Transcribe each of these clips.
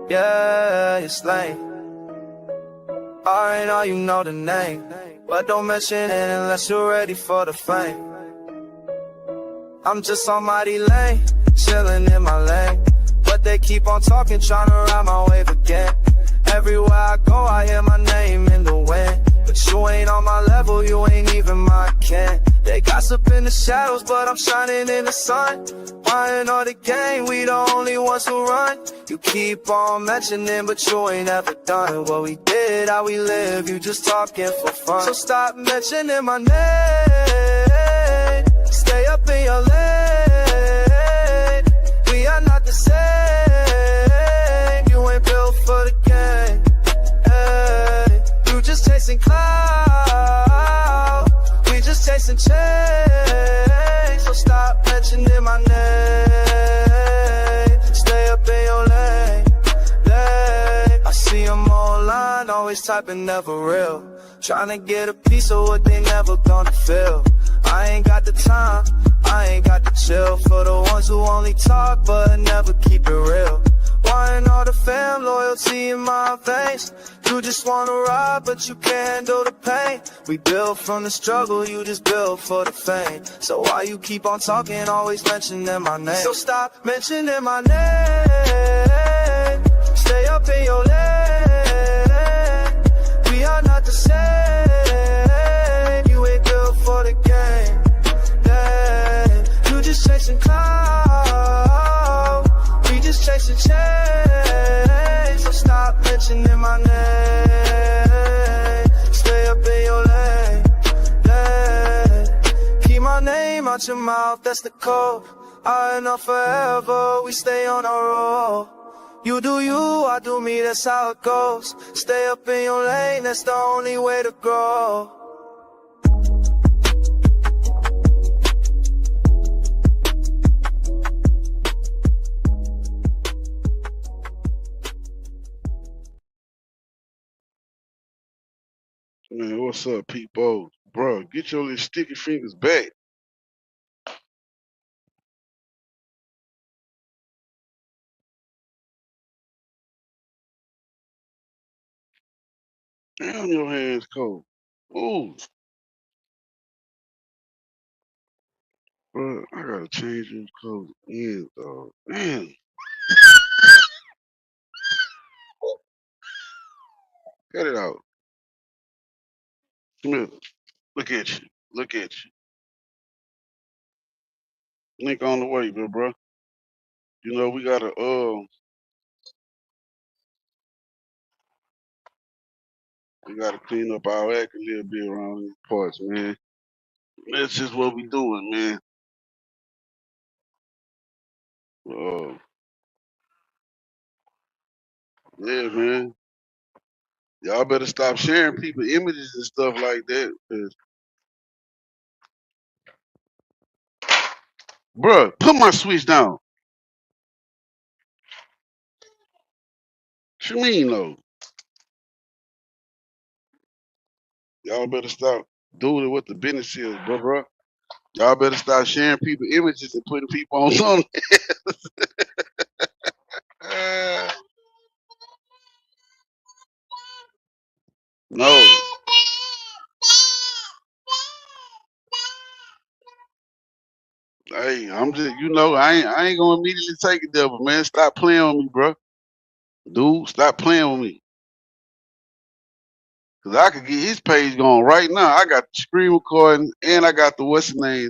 Yeah, it's lame. Already know you know the name, but don't mention it unless you're ready for the fame. I'm just almighty lame, chillin' in my lane, but they keep on talking, tryna ride my wave again. Everywhere I go, I hear my name in the wind, but you ain't on my level, you ain't even my kin. They gossip in the shadows, but I'm shining in the sun. Buying all the game, we the only ones who run. You keep on mentioning, but you ain't ever done what we did, how we live, you just talking for fun. So stop mentioning my name, stay up in your lane. We are not the same, you ain't built for the game. Hey, you just chasing clout, we just chasing change. So stop mentioning my name, stay up in your lane. I see them online, always typing, never real, trying to get a piece of what they never gonna feel. I ain't got the time, I ain't got the chill for the ones who only talk but never keep it real. Wanting all the fam, loyalty in my veins. You just wanna ride, but you can't handle the pain. We built from the struggle, you just built for the fame. So why you keep on talking, always mentioning my name? So stop mentioning my name, stay up in your lane. We are not the same, you ain't built for the game. Yeah, you just chasing clout, we just chasing change. So stop mentioning my name, stay up in your lane. Yeah, keep my name out your mouth, that's the code. I know forever, we stay on our road. You do you, I do me, that's how it goes. Stay up in your lane, that's the only way to grow. Man, what's up, people? Bro, get your little sticky fingers back. Damn, your hands cold. Ooh, bro, I gotta change your clothes in, dog. Damn, cut it out. Come here. Look at you. Look at you. Link on the way, bro. You know, we gotta clean up our act a little bit around these parts, man. That's just what we doing, man. Uh, yeah, man. Y'all better stop sharing people images and stuff like that. Bruh, put my switch down. What you mean, though? Y'all better stop doing what the business is, bro. Y'all better stop sharing people images and putting people on something. Uh, no. Hey, I'm just, I ain't gonna immediately take it there, but man, stop playing with me, bro. Dude, stop playing with me. Cause I could get his page going right now. I got the screen recording and I got the what's his name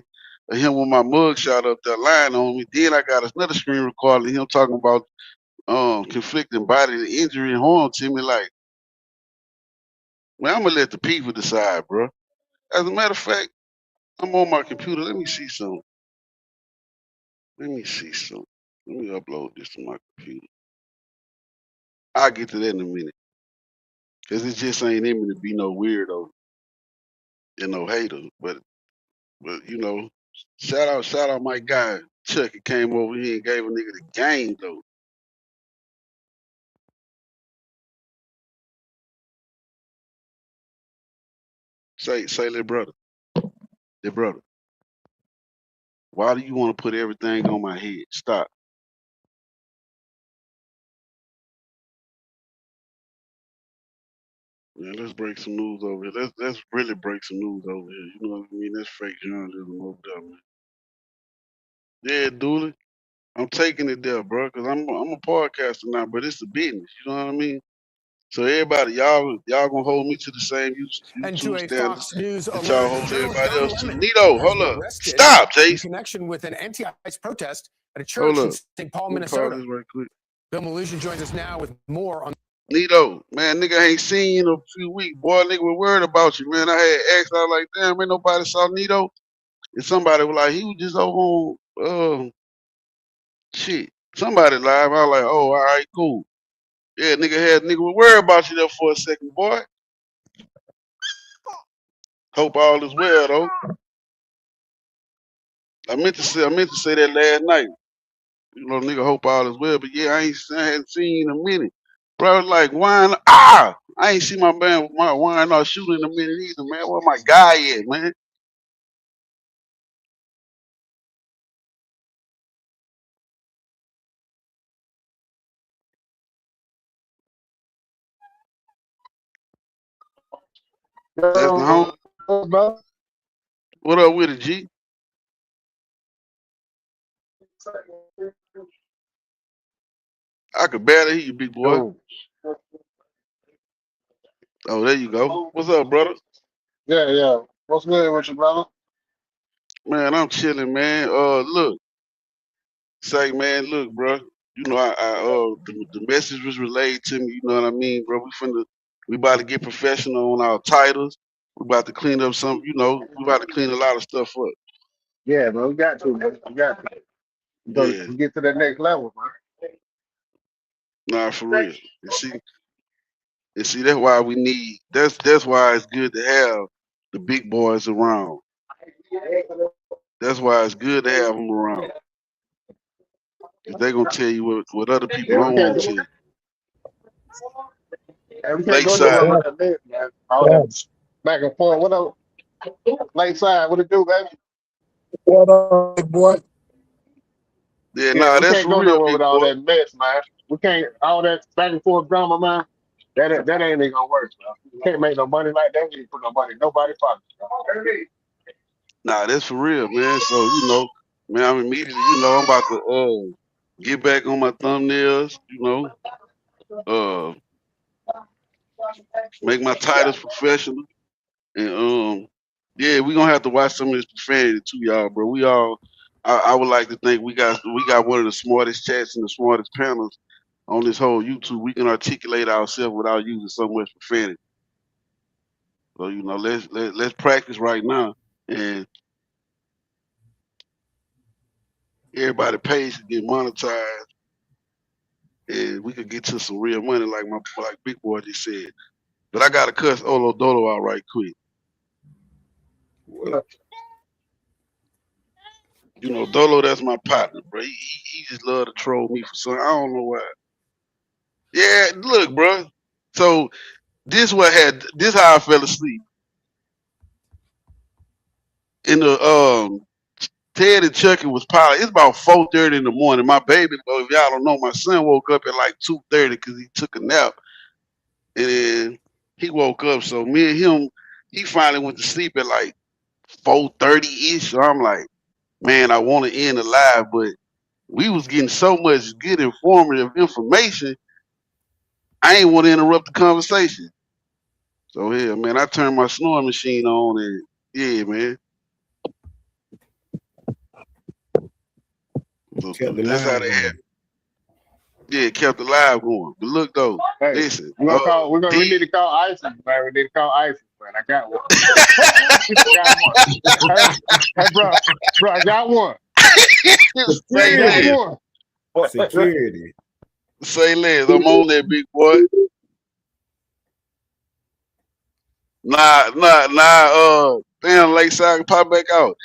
of him with my mug shot up there lying on me. Then I got another screen recording of him talking about conflicting bodily injury and harm to me. Like, man, I'm gonna let the people decide, bro. As a matter of fact, I'm on my computer. Let me see something. Let me see something. Let me upload this to my computer. I'll get to that in a minute. Cause it just ain't in me to be no weirdo and no hater. But shout out my guy Chuck. He came over here and gave a nigga the game though. Say, little brother. Why do you want to put everything on my head? Stop. Yeah, let's break some news over here. Let's really break some news over here. You know what I mean? That's fake journalism over there, man. Yeah, Dooley. I'm taking it there, bro, because I'm a podcaster now, but it's a business. You know what I mean? So everybody, y'all gonna hold me to the same And to YouTube a standards Fox News that y'all alert, hold journalist everybody Don else to. Lemon Nito, has hold been up. arrested Stop, in Jason. connection with an anti-ICE protest at a Hold church in up. St. Paul, Let me pause Minnesota. this right quick. Bill Malusian joins us now with more on. Nito, man, nigga ain't seen you in a few weeks. Boy, nigga was worried about you, man. I had asked, I was like, damn, ain't nobody saw Nito. And somebody was like, he was just over on, shit. Somebody live. I was like, oh, all right, cool. Yeah, nigga was worried about you there for a second, boy. Hope all is well, though. I meant to say that last night. You know, nigga, hope all is well. But yeah, I hadn't seen you in a minute. Bro, like wine. I ain't see my man, my wine not shooting in a minute either, man. Where my guy at, man? That's the home. Bro. What up with it, G? I could barely hear you, big boy. Dude. Oh, there you go. What's up, brother? Yeah, yeah. What's good with you, brother? Man, I'm chilling, man. Look, say, man, look, bro. You know, the message was relayed to me. You know what I mean, bro? We about to get professional on our titles. We about to clean up some. You know, we about to clean a lot of stuff up. Yeah, man. We got to, man. We got to. Yeah, We get to that next level, nah, for real. And see, that's why we need. That's why it's good to have the big boys around. man. That's why it's good to have them around. Cause they gonna tell you what other people Yeah, don't want to tell you. we can't go nowhere Lakeside, with that man, man. All that back and forth. What up? Lakeside, what it do, baby? What up, big boy? yeah, Yeah, nah, we that's can't for go real, nowhere big with all boy. that mess, man. We can't all that back and forth drama, man. That ain't even gonna work, man. You can't make no money like that. You ain't put no money in nobody's pocket. Nah, that's for real, man. So man, I'm immediately, I'm about to get back on my thumbnails. Uh, make my titles professional, and yeah, we gonna have to watch some of this profanity too, y'all, bro. I would like to think we got one of the smartest chats and the smartest panels on this whole YouTube. We can articulate ourselves without using so much profanity. So let's practice right now, and everybody pays to get monetized, and we could get to some real money, like Big Boy just said. But I gotta cuss Olo Dolo out right quick. Dolo, that's my partner, bro. He just love to troll me for something. I don't know why. Yeah, look, bro. So this how I fell asleep in the Ted and Chucky was piling. It's about 4:30 in the morning. My baby, if y'all don't know, my son woke up at like 2:30 because he took a nap, and then he woke up. So me and him, he finally went to sleep at like 4:30 ish. So I'm like, man, I want to end the live, but we was getting so much good informative information. I ain't want to interrupt the conversation. So yeah, man, I turned my snoring machine on, and yeah, man. So Kept the that's how line they going. had. Yeah, kept the live going. But look though, Hey, listen, we need D. to call ISIS, man. We need to call ISIS, man. I got one. I got one. Hey, hey, bro, I got one. I Say got Security. less, one. Security. say less. I'm on that big boy. Damn, Lakeside pop back out.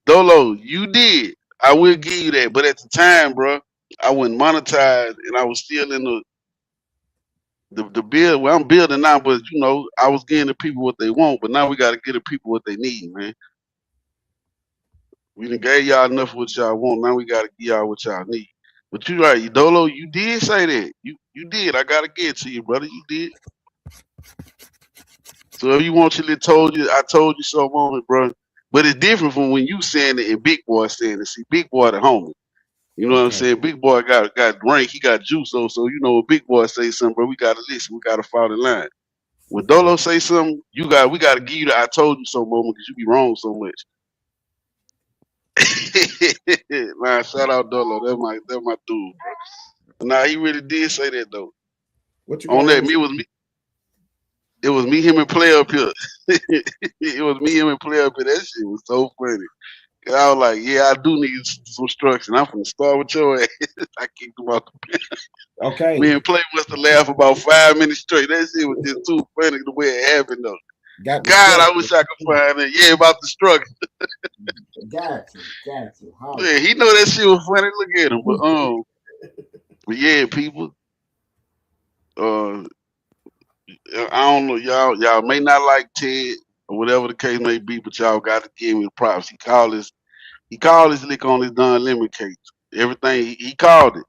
Dolo, you did. I will give you that, but at the time, bro, I wasn't monetized, and I was still in the build. Well, I'm building now, but I was getting the people what they want, but now we got to get the people what they need, man. We done gave y'all enough of what y'all want. Now we got to give y'all what y'all need. But you right, Dolo, you did say that. You did. I gotta get to you, brother. You did. So if you want your I told you so moment, bro. But it's different from when you saying it and Big Boy saying it. See, Big Boy the homie. You know what I'm Okay. saying? Big Boy got rank. He got juice, so you know when Big Boy say something, bro, we gotta listen. We gotta follow the line. When Dolo say something, we gotta give you the I told you so moment because you be wrong so much. Nah, shout out Dolo. That's my dude, bro. Nah, he really did say that though. What you On got that, else? it was me, him, and Play up here. It was me, him, and Play up here. That shit was so funny. And I was like, yeah, I do need some structure. I'm finna start with your ass. I kicked him out. Me Okay. and Play must have laughed about 5 minutes straight. That shit was just too funny the way it happened though. Got the God, I structure. wish I could find it. Yeah, about the structure. Got you. Got you. Holla. Yeah, he know that shit was funny. Look at him. But yeah, people. Uh, I don't know, y'all may not like Ted or whatever the case may be, but y'all got to give me the props. He called his lick on his Don Lemon cake. Everything he called it.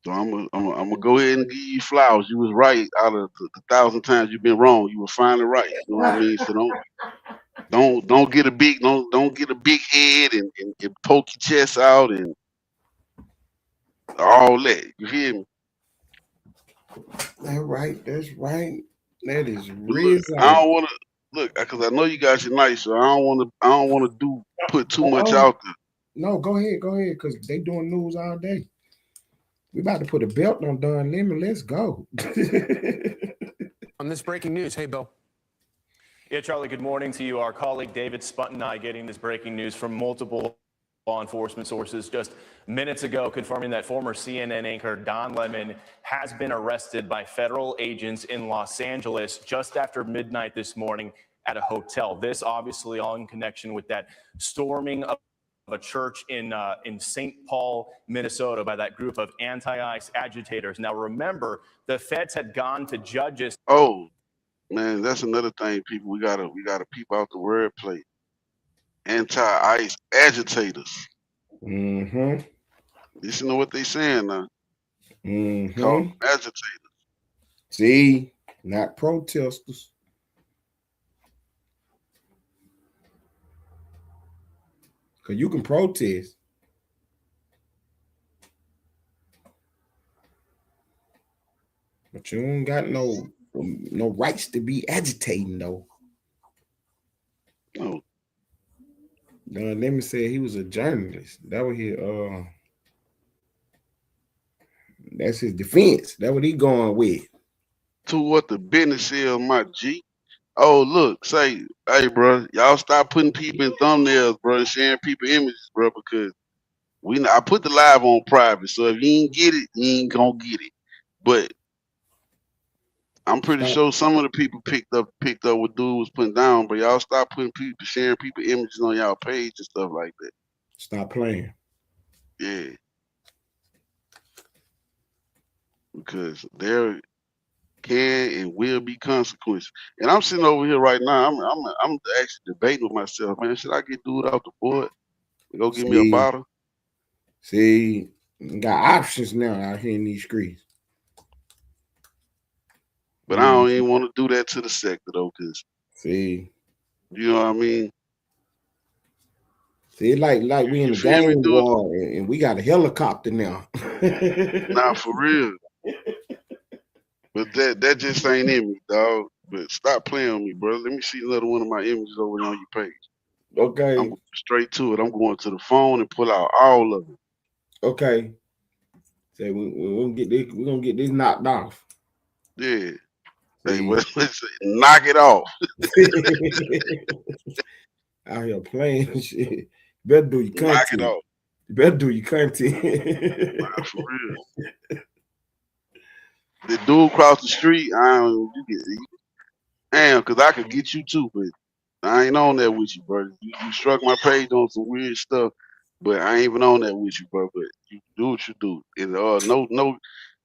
So I'm gonna go ahead and give you flowers. You was right. Out of the 1,000 times you've been wrong, you were finally right. You know what I mean? So don't get a big don't get a big head and poke your chest out and all that. You hear me? That's right. That's right. That is But look, real I solid. don't want to look because I know you guys are nice, so I don't want to put too much Uh-oh. out there. No, go ahead, because they doing news all day. We about to put a belt on Don Lemon. Let's go. On this breaking news, hey, Bill. Yeah, Charlie, good morning to you. Our colleague David Sputt and I getting this breaking news from multiple law enforcement sources just minutes ago, confirming that former CNN anchor Don Lemon has been arrested by federal agents in Los Angeles just after midnight this morning at a hotel. This obviously all in connection with that storming of a church in St. Paul, Minnesota by that group of anti-ICE agitators. Now, remember, the feds had gone to judges. Oh man, that's another thing, people. We gotta peep out the wordplay. Anti-ICE agitators. Mm-hmm. Listen to what they saying now. Call Mm-hmm. them agitators. See, not protesters. Because you can protest. But you ain't got no rights to be agitating though. No, Let me say he was a journalist. That was his that's his defense. That what he going with. to what the business is, my G. Oh, look, hey, bro, y'all stop putting people in thumbnails, bro, and sharing people images, bro, because I put the live on private, so if you ain't get it, you ain't gonna get it. But I'm pretty Stop sure some of the people picked up what dude was putting down, but y'all stop putting people sharing people images on y'all page and stuff like that. stop playing. Yeah, because there can and will be consequences. And I'm sitting over here right now. I'm actually debating with myself, man. Should I get dude off the board and go get me a See, bottle? you got options now out here in these streets. But I Mm, don't even want to do that to the sector though, cause see, you know what I mean. like we in You a feel me, gang dude? war and we got a helicopter now. Nah, for real. But that just ain't in me, dog. But stop playing with me, bro. Let me see another one of my images over on your page. I'm Okay, going straight to it. I'm going to the phone and pull out all of it. okay. Say we're gonna get this. We're gonna get this knocked off. Yeah. Hey, See, let's knock it off. out here playing shit. Better do your Knock it content. off. Better do your content. Nah, for real. The dude across the street, I don't damn, cause I could get you too, but I ain't on that with you, bro. You struck my page on some weird stuff, but I ain't even on that with you, bro. But you do what you do. And no,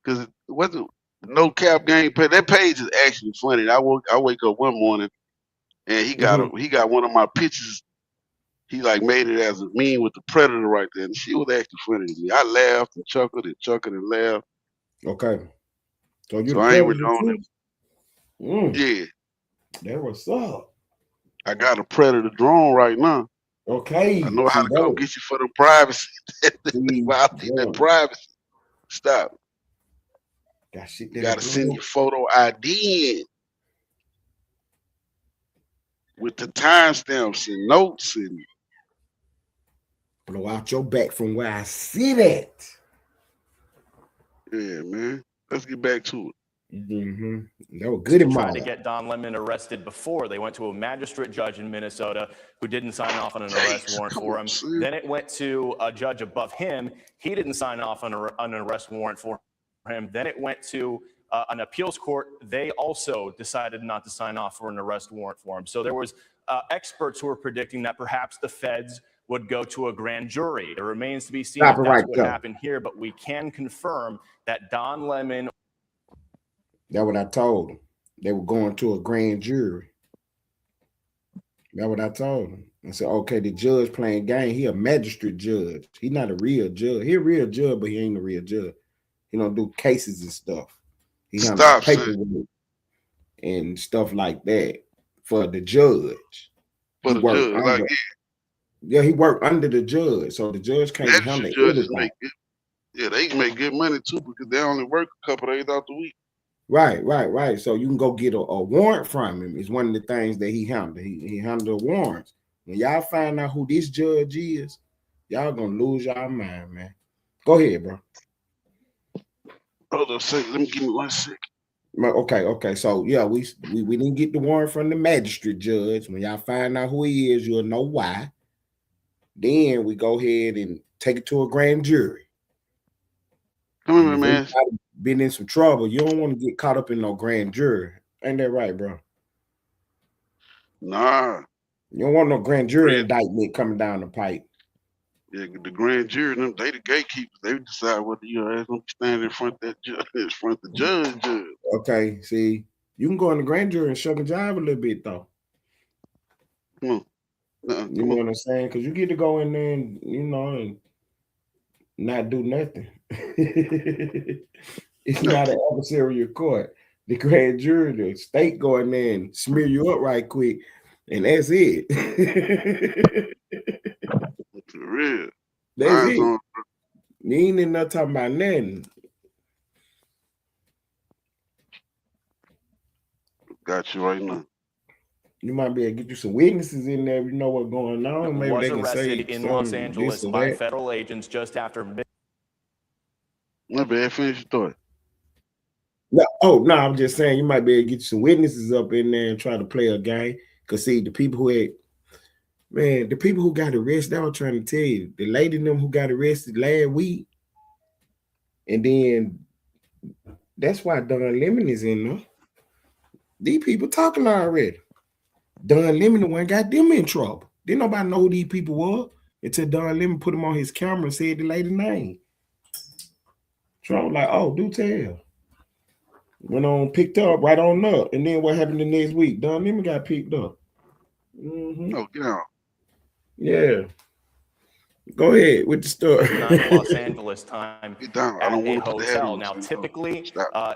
cause what's the no cap game page? That page is actually funny. I wake up one morning and Mhm. he got one of my pictures. He like made it as a meme with the predator right there, and she was actually funny to me. I laughed and chuckled and chuckled and laughed. Okay. So you're So the I ain't really predator on too? it. Yeah, That what's up. I got a predator drone right now. I Okay. know how See to come that? get you for the privacy. See, Well, I think that bro, privacy. Stop. got shit You that'll gotta send blow. your photo ID in with the timestamps and notes and Blow out your back from where I sit at. yeah, man. Let's get back to it. That was good in Tried my to get Don Lemon arrested before. They went to a magistrate judge in Minnesota who didn't sign off on an arrest Jeez, warrant come for on, him. son. Then it went to a judge above him. He didn't sign off on an arrest warrant for him. Then it went to an appeals court. They also decided not to sign off for an arrest warrant for him. So there was experts who were predicting that perhaps the feds would go to a grand jury. It remains to be seen Stop if it that's right what there. happened here, but we can confirm that Don Lemon. That's what I told them. They were going to a grand jury. That's what I told them. I said, okay, the judge playing game. He a magistrate judge. He not a real judge. He a real judge, but he ain't a real judge. He don't do cases and stuff. He handles Stop, son. paperwork and stuff like that for the judge. For He the worked judge, like under, yeah, he worked under the judge, so the judge can't magistrate handle judges everything. make good. Yeah, they can make good money too because they only work a couple days out the week. Right. So you can go get a warrant from him. It's one of the things that he handled. He handled warrants. When y'all find out who this judge is, y'all gonna lose y'all mind, man. Go ahead, bro. Hold on a second. Let me give me 1 second. Okay. So yeah, we didn't get the warrant from the magistrate judge. When y'all find out who he is, you'll know why. Then we go ahead and take it to a grand jury. Come here, man. Been in some trouble. You don't want to get caught up in no grand jury. Ain't that right, bro? Nah. You don't want no grand jury indictment coming down the pipe. Yeah, the grand jury, them, they the gatekeepers. They decide whether your ass gonna stand in front of that judge, in front of the judge. Okay, see, you can go in the grand jury and shuck and jive a little bit, though. Come on. You know what I'm saying? Because you get to go in there and, and not do nothing. It's not an adversarial court. The grand jury, the state go in there and smear you up right quick, and that's it. For real. That's it. You ain't in there talking about nothing. Got you right now. You might be able to get you some witnesses in there if you know what's going on. Maybe Was they can say arrested in Los Angeles by federal agents just after. My bad. Finish your thought. No, I'm just saying you might be able to get some witnesses up in there and try to play a game. Because see, the people who got arrested, I was trying to tell you, the lady them who got arrested last week, and then that's why Don Lemon is in there. These people talking already. Don Lemon the one got them in trouble. Didn't nobody know who these people were until Don Lemon put them on his camera and said the lady's name. Trump was like, oh, do tell. Went on, picked up, right on up. And then what happened the next week? Don Lemon got picked up. Oh, get out. Yeah. Go ahead with the story. Los Angeles time Get down. at I don't a want to put the hotel. head Now, on. typically,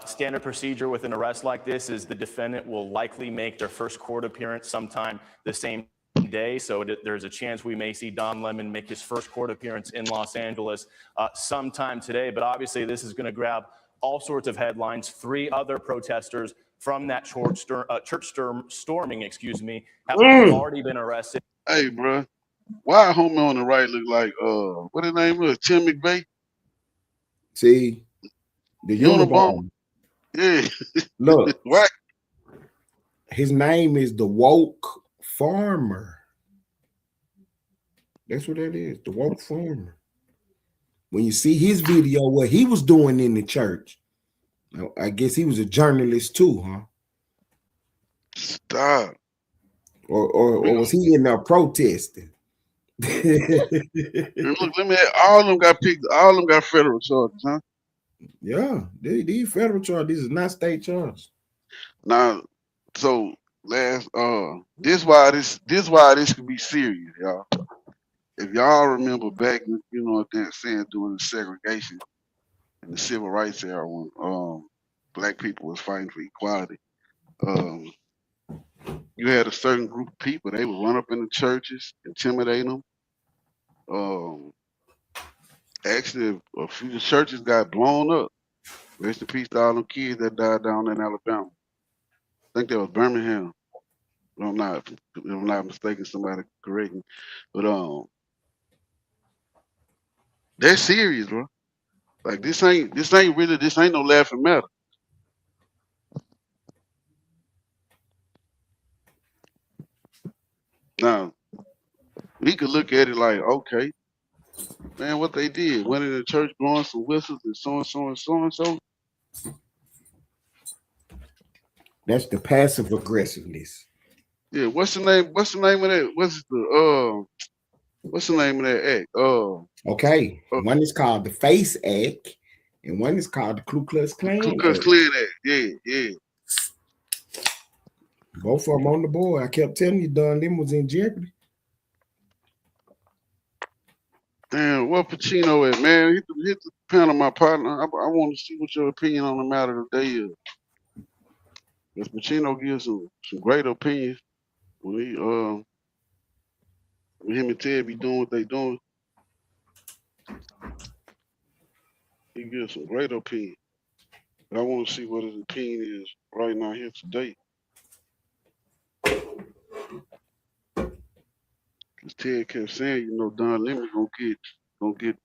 standard procedure with an arrest like this is the defendant will likely make their first court appearance sometime the same day. So there's a chance we may see Don Lemon make his first court appearance in Los Angeles sometime today. But obviously, this is going to grab all sorts of headlines. 3 other protesters from that church storming, have already been arrested. Hey, bro. Why a homie on the right look like what his name was? Tim McVeigh? See, the Unabomber. Yeah. Look, what? His name is the Woke Farmer. That's what that is, the Woke Farmer. When you see his video, what he was doing in the church, I guess he was a journalist too, huh? Stop. Or was he in there protesting? Look, let me add, all of them got picked. All of them got federal charges, huh? Yeah, these federal charges. These is not state charges. Now, so this why this could be serious, y'all. If y'all remember back, what they're saying during the segregation and the civil rights era, when black people was fighting for equality. You had a certain group of people, they would run up in the churches, intimidate them. Actually, a few churches got blown up. Rest in peace to all them kids that died down in Alabama. I think that was Birmingham. If I'm not mistaken, somebody correct me. But they're serious, bro. Like this ain't no laughing matter. Now we could look at it like, okay, man, what they did, went in the church blowing some whistles and so and so and so and so. That's the passive aggressiveness. Yeah, what's the name? What's the name of that? What's the name of that act? Okay, one is called the Face Act, and one is called the Ku Klux Klan Ku Klux Act. Klan Act. Yeah. Both of them on the board. I kept telling you, Don, them was in jeopardy. Damn, what Pacino at, man? Hit the panel, my partner. I want to see what your opinion on the matter today is. Because Pacino gives some great opinions when him and Ted be doing what they doing. He gives some great opinion. But I want to see what his opinion is right now here today. Because Ted kept saying, Don Lemon gonna get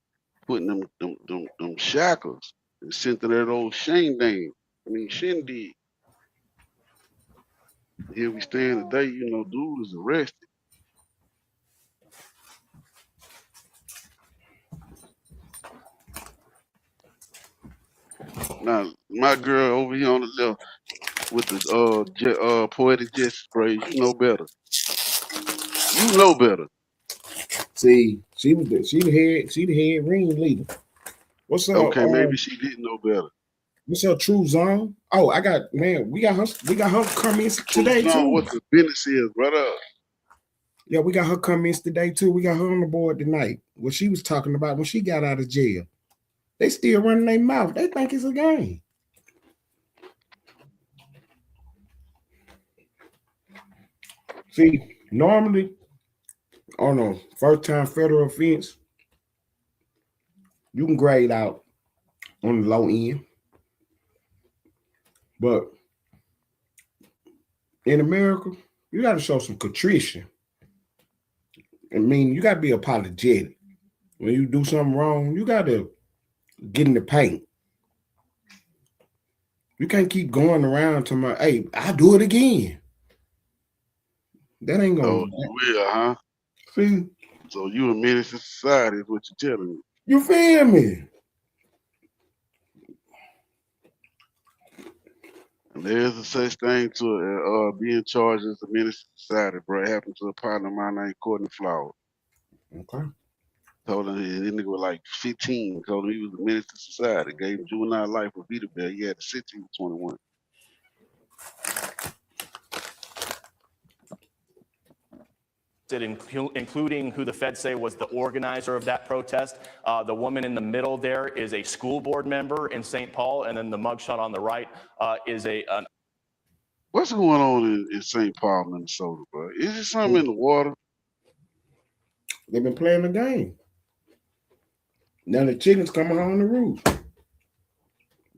putting them shackles and sent to that old shindig. Here we stand today, dude is arrested. Now, my girl over here on the left with the poetic justice phrase, you know better. You know better. See, she the head ringleader. What's up? Okay, maybe she didn't know better. What's up, True Zone? Oh, we got her comments today too. What the business is, brother? Yeah, we got her comments today too. We got her on the board tonight. What she was talking about when she got out of jail. They still running their mouth. They think it's a game. See, normally on a first-time federal offense, you can grade out on the low end. But in America, you got to show some contrition. I mean, you got to be apologetic. When you do something wrong, you got to get in the paint. You can't keep going around to my, hey, I'll do it again. That ain't going to. Oh, you will, huh? See? So you a menace to society is what you're telling me. You feel me? And there's a such thing to being charged as a menace to society, bro. It happened to a partner of mine named Courtney Flowers. Okay. Told him this nigga was like 15. Told him he was a menace to society. Gave him juvenile life with Vita Bell. He had to sit till he was 21. Including who the feds say was the organizer of that protest. The woman in the middle there is a school board member in St. Paul, and then the mugshot on the right is an. What's going on in St. Paul, Minnesota, bro? Is there something in the water? They've been playing the game. Now the chickens coming on the roof.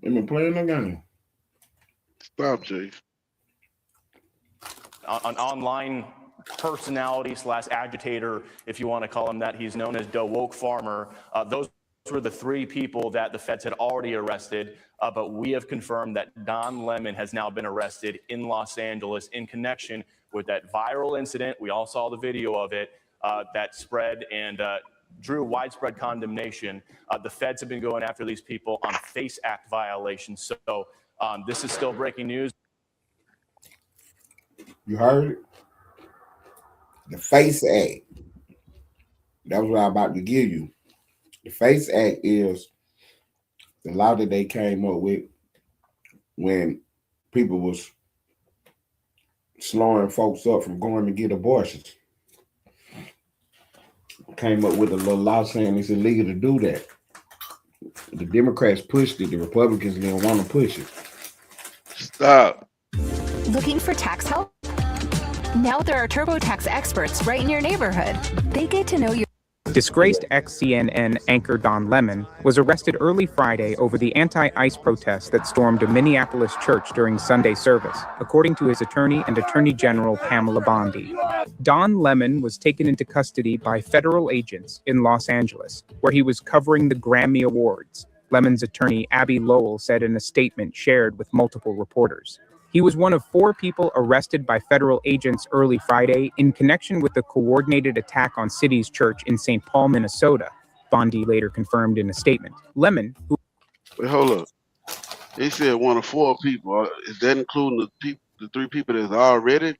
They've been playing the game. Stop, Jay. An online personality / agitator, if you want to call him that. He's known as the Woke Farmer. Those were the 3 people that the feds had already arrested, but we have confirmed that Don Lemon has now been arrested in Los Angeles in connection with that viral incident. We all saw the video of it that spread and drew widespread condemnation. The feds have been going after these people on FACE Act violations. So this is still breaking news. You heard it? The FACE Act. That was what I'm about to give you. The FACE Act is the law that they came up with when people was slowing folks up from going to get abortions. Came up with a little law saying it's illegal to do that. The Democrats pushed it. The Republicans didn't want to push it. Stop. Looking for tax help? Now there are TurboTax experts right in your neighborhood. They get to know your Disgraced ex-CNN anchor Don Lemon was arrested early Friday over the anti-ICE protests that stormed a Minneapolis church during Sunday service, according to his attorney and Attorney General Pamela Bondi. Don Lemon was taken into custody by federal agents in Los Angeles, where he was covering the Grammy Awards, Lemon's attorney Abby Lowell said in a statement shared with multiple reporters. He was one of 4 people arrested by federal agents early Friday in connection with the coordinated attack on City's Church in St. Paul, Minnesota, Bondi later confirmed in a statement. Lemon, who... Wait, hold up. They said one of 4 people. Is that including the 3 people that's already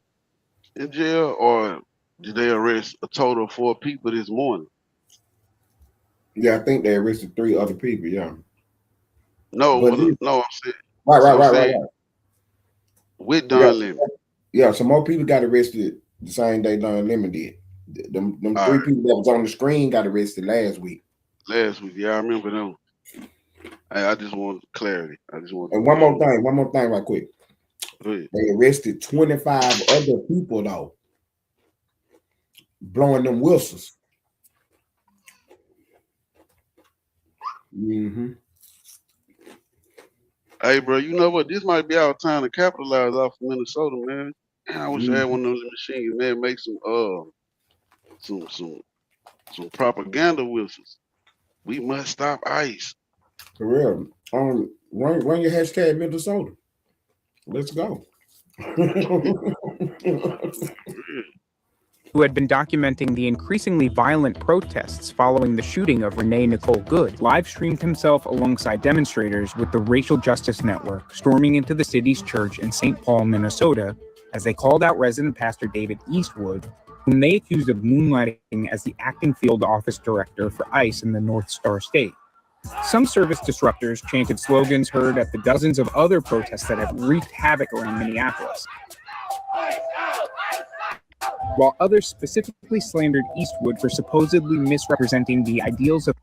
in jail, or did they arrest a total of 4 people this morning? Yeah, I think they arrested 3 other people. Yeah. No, But no, I'm saying. Right. With Don Lemon. Yeah, some more people got arrested the same day Don Lemon did. Them 3 people that was on the screen got arrested last week. Yeah, I remember them. I just want clarity. And one more thing, right quick. They arrested 25 other people though, blowing them whistles. Mm-hmm. Hey, bro, you know what? This might be our time to capitalize off of Minnesota, man. I wish I had one of those machines, man. Make some propaganda whistles. We must stop ICE. For real. Run your hashtag Minnesota. Let's go. who had been documenting the increasingly violent protests following the shooting of Renee Nicole Good, live-streamed himself alongside demonstrators with the Racial Justice Network storming into the city's church in St. Paul, Minnesota, as they called out resident pastor David Eastwood, whom they accused of moonlighting as the acting field office director for ICE in the North Star State. Some service disruptors chanted slogans heard at the dozens of other protests that have wreaked havoc around Minneapolis, while others specifically slandered Eastwood for supposedly misrepresenting the ideals of...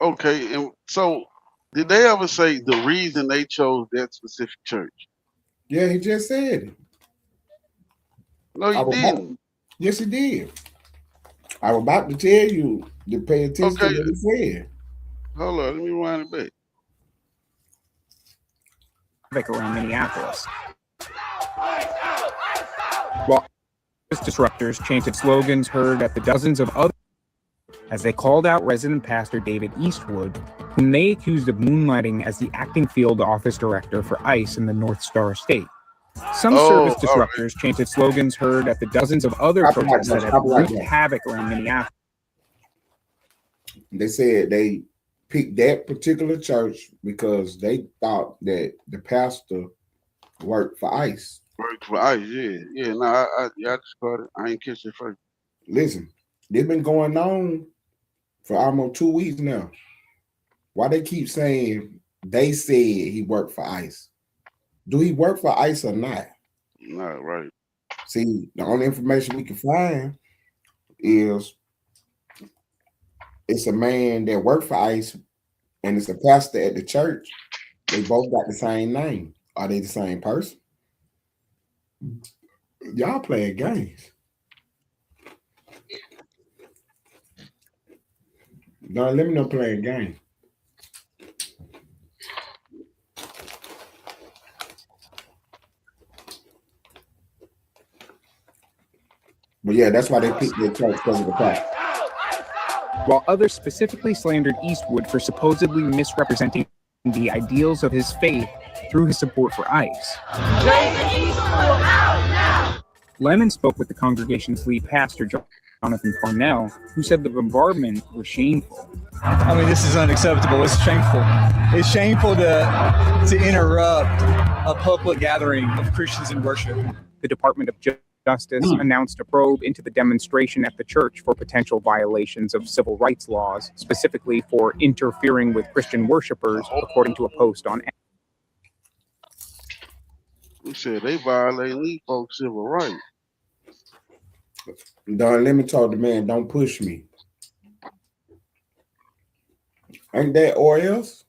Okay, and so did they ever say the reason they chose that specific church? Yeah, he just said it. No, he didn't. Yes, he did. I was about to tell you to pay attention to what he said. Hold on, let me rewind it back. Around Minneapolis. While disruptors chanted slogans heard at the dozens of other as they called out resident pastor David Eastwood, whom they accused of moonlighting as the acting field office director for ICE in the North Star State. Some service disruptors chanted slogans heard at the dozens of other protests that have wreaked havoc around Minneapolis. They said they picked that particular church because they thought that the pastor worked for ICE. Worked for ICE, yeah. No, I just caught it. I ain't catch it first. Listen, they've been going on for almost 2 weeks now. Why they keep saying they said he worked for ICE? Do he work for ICE or not? Not right. See, the only information we can find is it's a man that worked for ICE and it's a pastor at the church. They both got the same name. Are they the same person? Y'all playing games. Don't let me know playing games. But yeah, that's why they picked their church because of the pastor. While others specifically slandered Eastwood for supposedly misrepresenting the ideals of his faith through his support for ICE. Lemon spoke with the congregation's lead pastor, Jonathan Parnell, who said the bombardment was shameful. I mean, this is unacceptable. It's shameful. It's shameful to interrupt a public gathering of Christians in worship. The Department of Justice announced a probe into the demonstration at the church for potential violations of civil rights laws, specifically for interfering with Christian worshipers, according to a post on X. We said they violating these folks' civil rights. Don, let me talk to man, don't push me. Ain't that Orioles?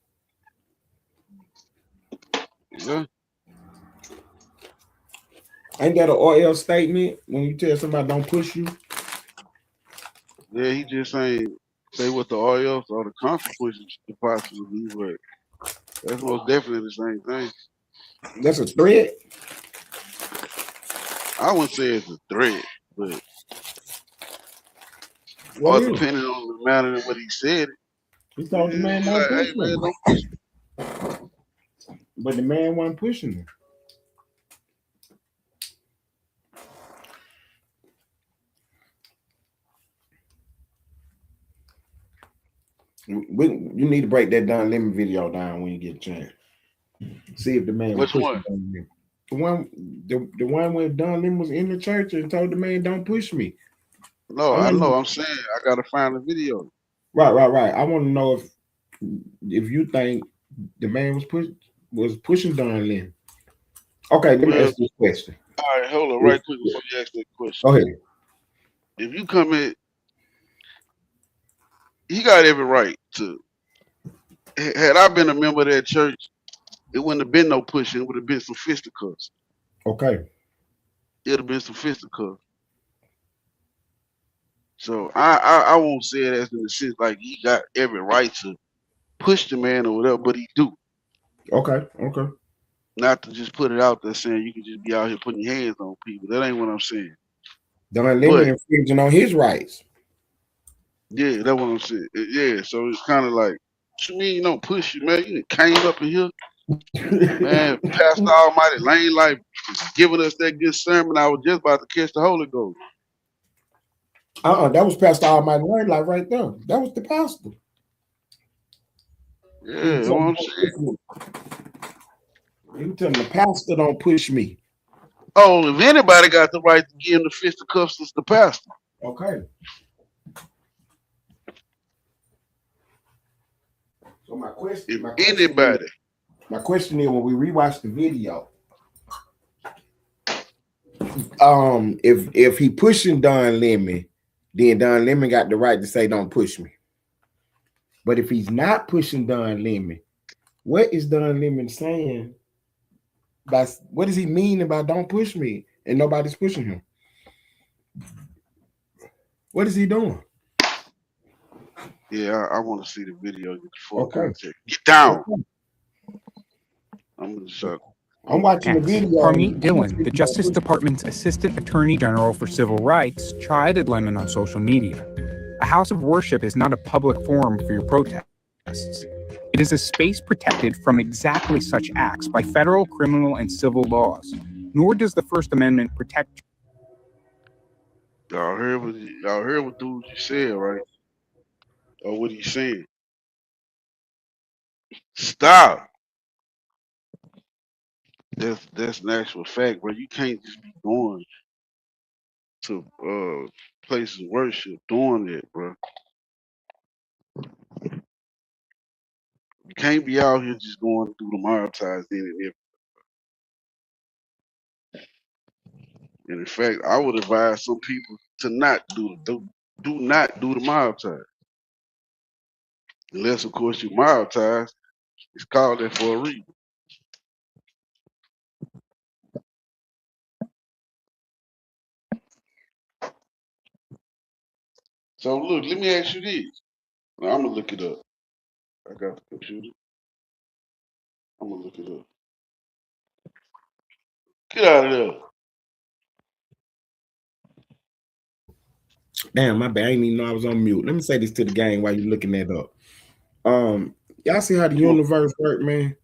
Yeah. Ain't that an oil statement when you tell somebody don't push you? Yeah, he just ain't say what the oils or the consequences could possibly be, but that's most definitely the same thing. That's a threat. I wouldn't say it's a threat, but What or is? depending on the manner in what he said it. He told the man He don't like, hey push man, him, don't push but the man wasn't pushing him. You need to break that Don Lemon video down when you get a chance. See if the man was Which pushing one? Don Lemon. The one where Don Lemon was in the church and told the man, "Don't push me." No, I I want know. I'm saying I gotta find the video. right. I want to know if you think the man was pushing Don Lemon. Okay, let me Well, ask you a question. all right, hold on, right quick before you ask that question. Go ahead. If you come in, he got every right to. Had I been a member of that church, it wouldn't have been no pushing. It would have been some fisticuffs. Okay. It'd have been some fisticuffs. So I won't say it as in the sense like he got every right to push the man or whatever, but he do. Okay. Not to just put it out there saying you can just be out here putting your hands on people. That ain't what I'm saying. Don Lemon But infringing on his rights. yeah, that's what I'm saying. Yeah, so it's kind of like, what you mean you don't push you, man? You done came up in here, man. Pastor Almighty Lane Life giving us that good sermon. I was just about to catch the Holy Ghost. That was Pastor Almighty Lane Life right there. That was the pastor. Yeah, that's what I'm saying. You telling the pastor don't push me. Oh, if anybody got the right to give him the fisticuffs, it's the pastor. Okay. So my question is when we rewatch the video, if he pushing Don Lemon, then Don Lemon got the right to say don't push me. But if he's not pushing Don Lemon, what is Don Lemon saying? What does he mean about don't push me and nobody's pushing him? What is he doing? Yeah, I want to see the video. Get the full Okay. context. Get down. Okay. I'm gonna shut. I'm watching the video. Harmeet Dillon, the Justice Department's Assistant Attorney General for Civil Rights, chided Lemon on social media. A house of worship is not a public forum for your protests. It is a space protected from exactly such acts by federal, criminal, and civil laws. Nor does the First Amendment protect. Y'all heard what dude you said, right? Or what he's saying. Stop. That's an actual fact, bro. You can't just be going to places of worship doing it, bro. You can't be out here just going through the mob ties in and everything. And in fact, I would advise some people to not do not do the mob ties. Unless of course you mob ties. It's called that for a reason. So look, let me ask you this. Now, I'm gonna look it up. I got the computer. I'm gonna look it up. Get out of there. Damn, my bad. I didn't even know I was on mute. Let me say this to the gang while you're looking that up. Y'all see how the universe work, man?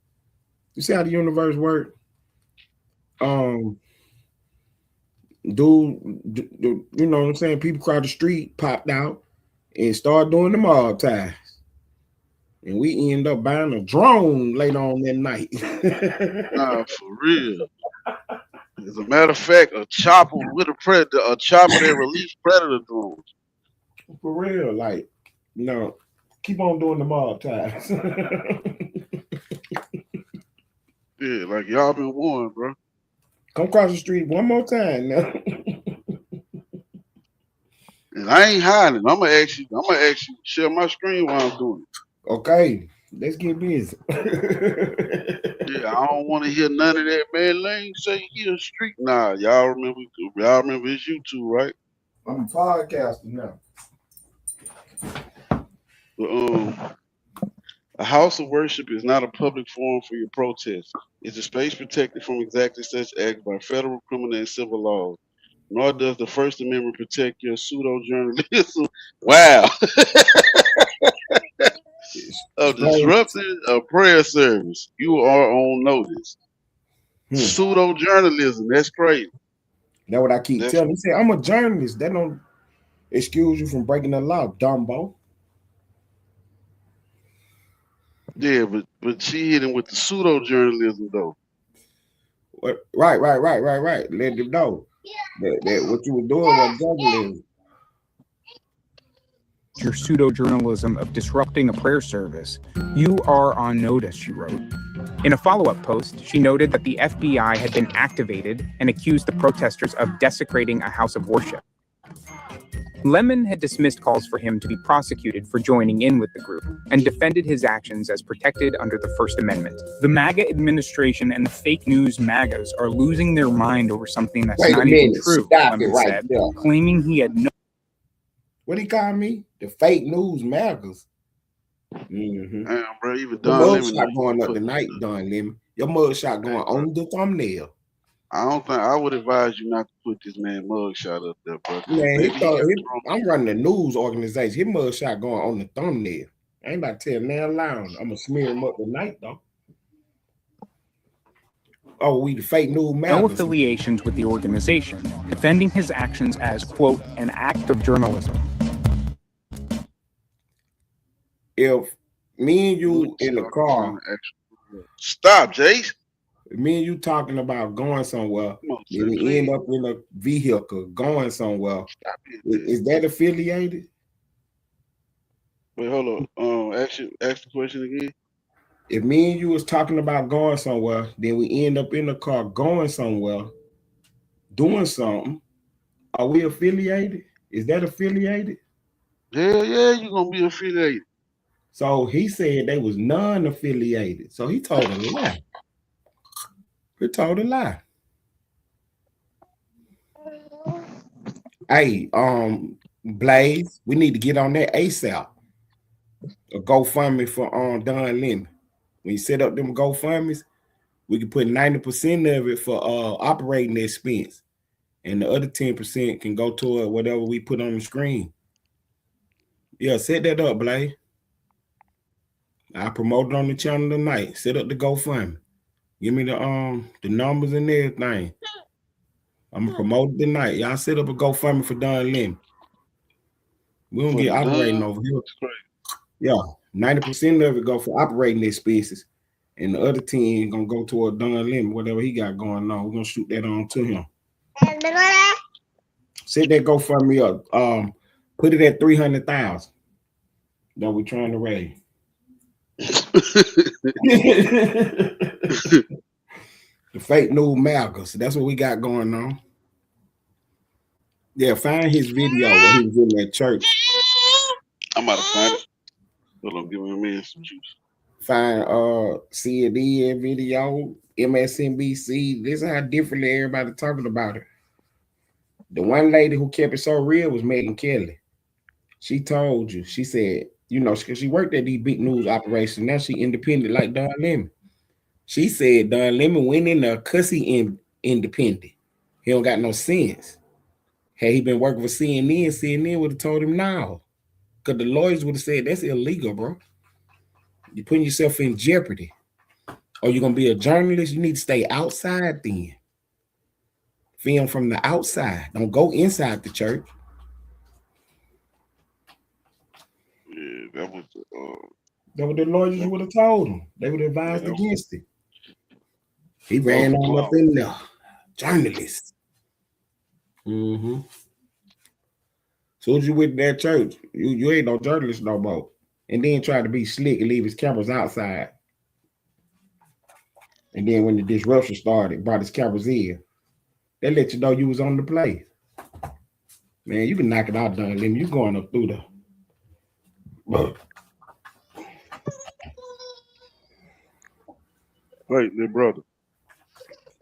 You see how the universe work? Dude, you know what I'm saying? People across the street popped out and started doing the mob ties. And we end up buying a drone later on that night. Nah, for real. As a matter of fact, a chopper with a predator, a chopper that released predator drones. For real, like, you know, keep on doing the mob ties. Yeah, like y'all been warned, bro. Come across the street one more time now. And I ain't hiding. I'm gonna ask you share my screen while I'm doing it. Okay, let's get busy. Yeah, I don't want to hear none of that, man. Lane say he a street. Nah, y'all remember his YouTube, right? I'm a podcaster now. But, a house of worship is not a public forum for your protest. It's a space protected from exactly such acts by federal, criminal, and civil laws. Nor does the First Amendment protect your pseudo-journalism. Wow. Of Explain. disrupting a prayer service. You are on notice. Hmm. Pseudo-journalism. That's crazy. That's what I keep That's, telling. He said, I'm a journalist. That don't excuse you from breaking the law, Dumbo. yeah, but she hit him with the pseudo-journalism, though. What? Right. Let them know that what you were doing was journalism. Your pseudo-journalism of disrupting a prayer service. You are on notice, she wrote. In a follow-up post, she noted that the FBI had been activated and accused the protesters of desecrating a house of worship. Lemon had dismissed calls for him to be prosecuted for joining in with the group and defended his actions as protected under the First Amendment. The MAGA administration and the fake news MAGAs are losing their mind over something that's not even true, Lemon said, claiming he had no... What he call me? The fake news MAGAs. Mm-hmm. Damn, bro, even Your Don mugshot Lemon. going up tonight, Don Lemon. Your mugshot going on the thumbnail. I would advise you not to put this man mugshot up there, bro. Man, I'm running a news organization. His mugshot going on the thumbnail. I ain't about to tell now loud. I'm gonna smear him up tonight, though. Oh, we the fake news no MAGAs. affiliations with the organization, defending his actions as, quote, an act of journalism. If me and you in the car, stop, Jace. me and you talking about going somewhere, then we end up in a vehicle going somewhere. Is that affiliated? Wait, hold on. Ask the question again. If me and you was talking about going somewhere, then we end up in the car going somewhere, doing something, are we affiliated? Is that affiliated? Hell yeah, you're gonna be affiliated. So he said they was non-affiliated. So he told a lie. He told a lie. Hey, Blaze, we need to get on that ASAP. A GoFundMe for Don Lemon. When you set up them GoFundMes, we can put 90% of it for operating expense, and the other 10% can go toward whatever we put on the screen. Yeah, set that up, Blaze. I promote it on the channel tonight. Set up the GoFundMe. Give me the numbers and everything. I'm gonna promote it tonight. Y'all set up a GoFundMe for Don Lemon. We don't get operating over here. Yeah, 90% of it go for operating expenses, and the other 10 gonna go toward Don Lemon, whatever he got going on. We're gonna shoot that on to him. Set that GoFundMe up. Put it at 300,000 that we're trying to raise. The fake news MAGAs. That's what we got going on. Yeah, find his video where he was in that church. I'm about to find it. Hold on, give me a minute. Some juice. Find CNN video, MSNBC. This is how differently everybody talking about it. The one lady who kept it so real was Megan Kelly. She told you, she said, you know, because she worked at these big news operations. Now she independent like Don Lemon. She said Don Lemon went in there because he independent. He don't got no sense. Had he been working for CNN, CNN would have told him no. Because the lawyers would have said, that's illegal, bro. You're putting yourself in jeopardy. Or you're going to be a journalist, you need to stay outside then. Film from the outside. Don't go inside the church. Yeah, that was the lawyers would have told him. They would have advised against it. He ran on up in there. Journalist. Mm-hmm. Soon as you went to that church, you ain't no journalist no more. And then try to be slick and leave his cameras outside. And then when the disruption started, brought his cameras in. They let you know you was on the place. Man, you can knock it out, Don Lemon. You going up through the... Right, little brother.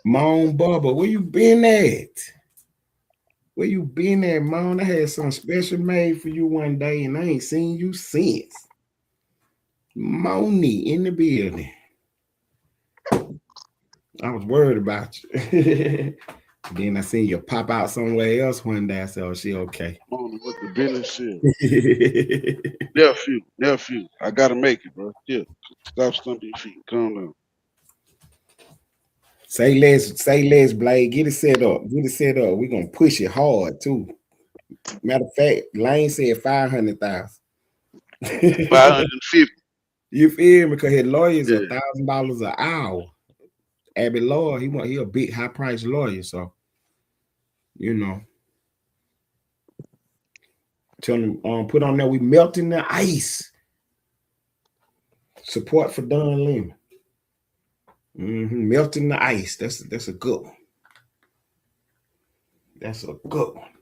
Moan Bubba, where you been at? Where you been at, Moan? I had something special made for you one day, and I ain't seen you since. Moni in the building. I was worried about you. Then I seen you pop out somewhere else one day. I said, oh, she okay. On with the business shit. Nephew. I gotta make it, bro. Yeah. Stop stumping your feet. Calm down. Say less, Blade. Get it set up. We're gonna push it hard too. Matter of fact, Lane said 500,000. 550. You feel me? Because his lawyers Yeah. $1,000 an hour. Abby Lawyer, he a big high price lawyer, so you know. Tell him put on there, we melting the ice. Support for Don Lemon. Melting the ice. That's a good one. That's a good one.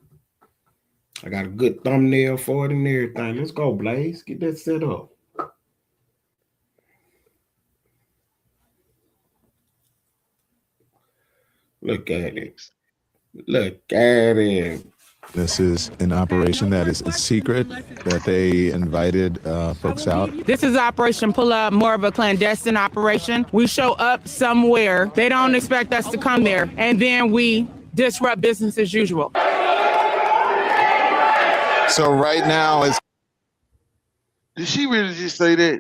I got a good thumbnail for it and everything. Let's go, Blaze. Get that set up. Look at it. Look at it. This is an operation that is secret, that they invited folks out. This is Operation Pull Up, more of a clandestine operation. We show up somewhere. They don't expect us to come there. And then we disrupt business as usual. So right now is... Did she really just say that?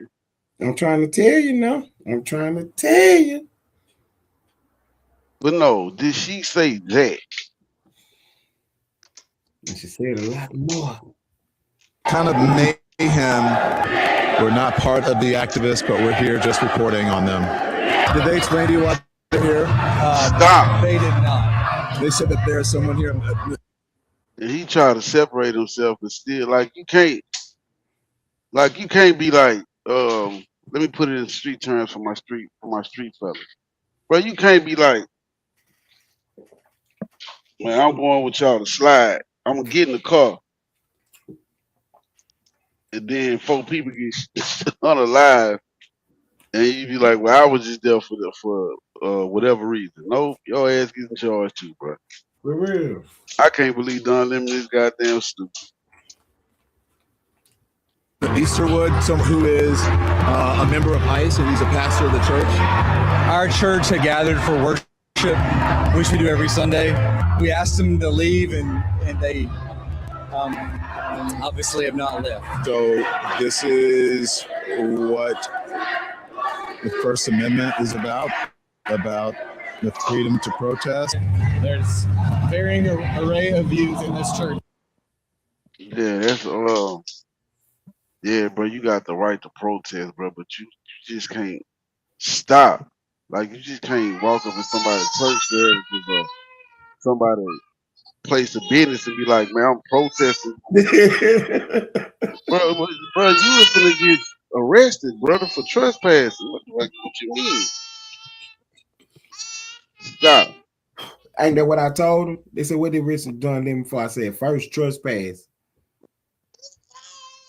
I'm trying to tell you now. I'm trying to tell you. But no, did she say that? And she said a lot more. Kind of mayhem. We're not part of the activists, but we're here just reporting on them. Did they explain to you why they're here? Stop. They did not. They said that there's someone here. And he tried to separate himself, but still, you can't be like, let me put it in street terms for my street fellas. Bro, you can't be like, man, I'm going with y'all to slide. I'm gonna get in the car. And then 4 people get unalive. And you be like, well, I was just there for whatever reason. No, your ass gets in charge too, bro. For real. I can't believe Don Lemon is goddamn stupid. Easterwood, who is a member of ICE, and he's a pastor of the church. Our church had gathered for worship, which we do every Sunday. We asked them to leave, and they obviously have not left. So this is what the First Amendment is about the freedom to protest. There's varying array of views in this church. Yeah, that's yeah, bro, you got the right to protest, bro, but you just can't stop. You just can't walk up in somebody's church there and somebody place of business and be like, man, I'm protesting. bro, you was gonna get arrested, brother, for trespassing. What you mean? Stop. Ain't that what I told him? They said, what did Richard done them before? I said, first trespass.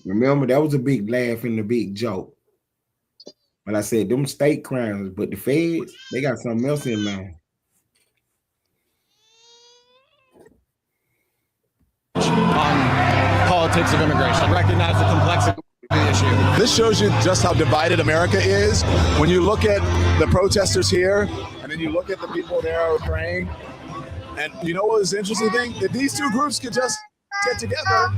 Remember, that was a big laugh and a big joke. But I said, them state crimes, but the feds, they got something else in mind. Politics of immigration. Recognize the complexity of the issue. This shows you just how divided America is. When you look at the protesters here, and then you look at the people there who are praying, and you know what was the interesting thing? If these two groups could just get together,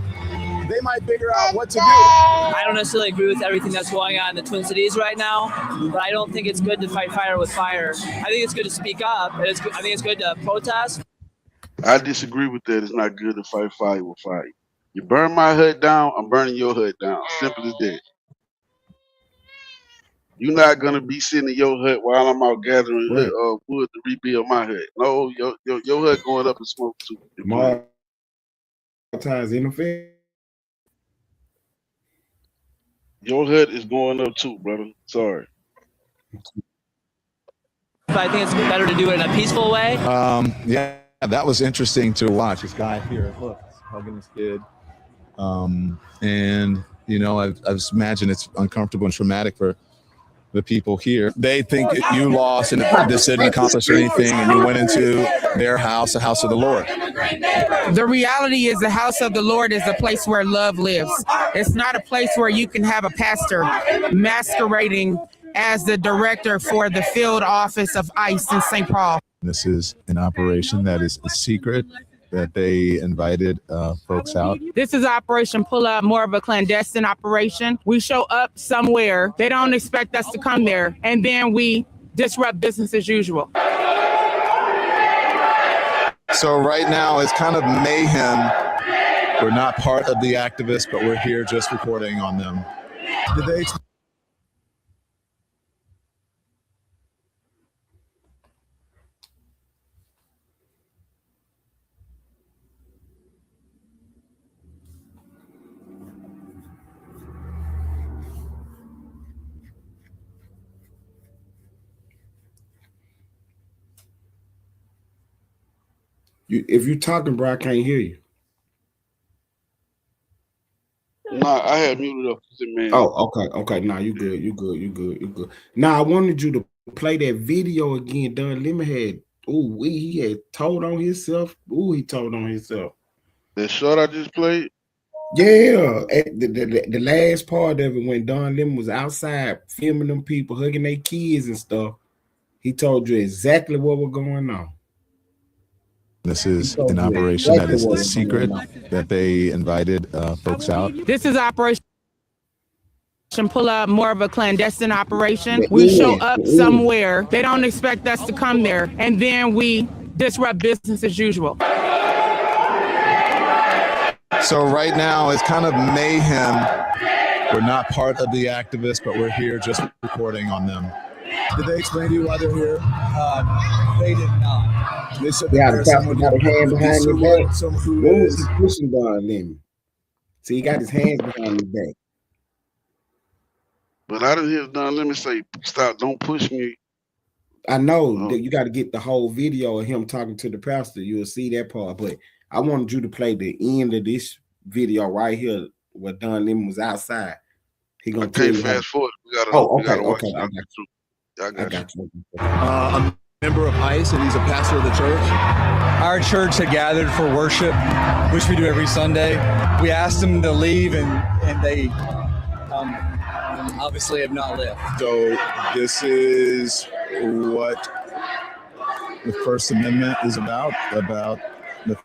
they might figure out what to do. I don't necessarily agree with everything that's going on in the Twin Cities right now, but I don't think it's good to fight fire with fire. I think it's good to speak up. I think it's good to protest. I disagree with that. It's not good to fight fire with fire. You burn my hut down, I'm burning your hut down. Simple as that. You're not gonna be sitting in your hut while I'm out gathering wood to rebuild my hut. No, your hut going up in smoke too. More times in the field. Your hut is going up too, brother. Sorry. But I think it's better to do it in a peaceful way. Yeah, that was interesting to watch. This guy here, look, he's hugging his kid. And, you know, I imagine it's uncomfortable and traumatic for the people here. They think you lost and this didn't accomplish anything, and you went into their house, the house of the Lord. The reality is the house of the Lord is a place where love lives. It's not a place where you can have a pastor masquerading as the director for the field office of ICE in St. Paul. This is an operation that is a secret, that they invited folks out. This is Operation Pull Up, more of a clandestine operation. We show up somewhere. They don't expect us to come there. And then we disrupt business as usual. So right now it's kind of mayhem. We're not part of the activists, but we're here just reporting on them. Did they If you're talking, bro, I can't hear you. Nah, I had muted up. Man. Oh, okay. Nah, you good. You good. Now I wanted you to play that video again. Don Lemon had. He had told on himself. He told on himself. That short I just played. Yeah, the last part of it when Don Lemon was outside filming them people hugging their kids and stuff. He told you exactly what was going on. This is an operation that is a secret, that they invited folks out. This is Operation Pull Up, more of a clandestine operation. We show up somewhere. They don't expect us to come there. And then we disrupt business as usual. So right now it's kind of mayhem. We're not part of the activists, but we're here just reporting on them. Did they explain to you why they're here? They did not. They said got a hand behind his back. What was he pushing Don Lemon? See, he got his hands behind his back. But I didn't hear Don Lemon say, "Stop! Don't push me." I know that you got to get the whole video of him talking to the pastor. You'll see that part. But I wanted you to play the end of this video right here where Don Lemon was outside. He gonna tell you fast forward. We gotta watch it. I got you. A member of ICE, and he's a pastor of the church. Our church had gathered for worship, which we do every Sunday. We asked them to leave, and they obviously have not left. So this is what the First Amendment is about the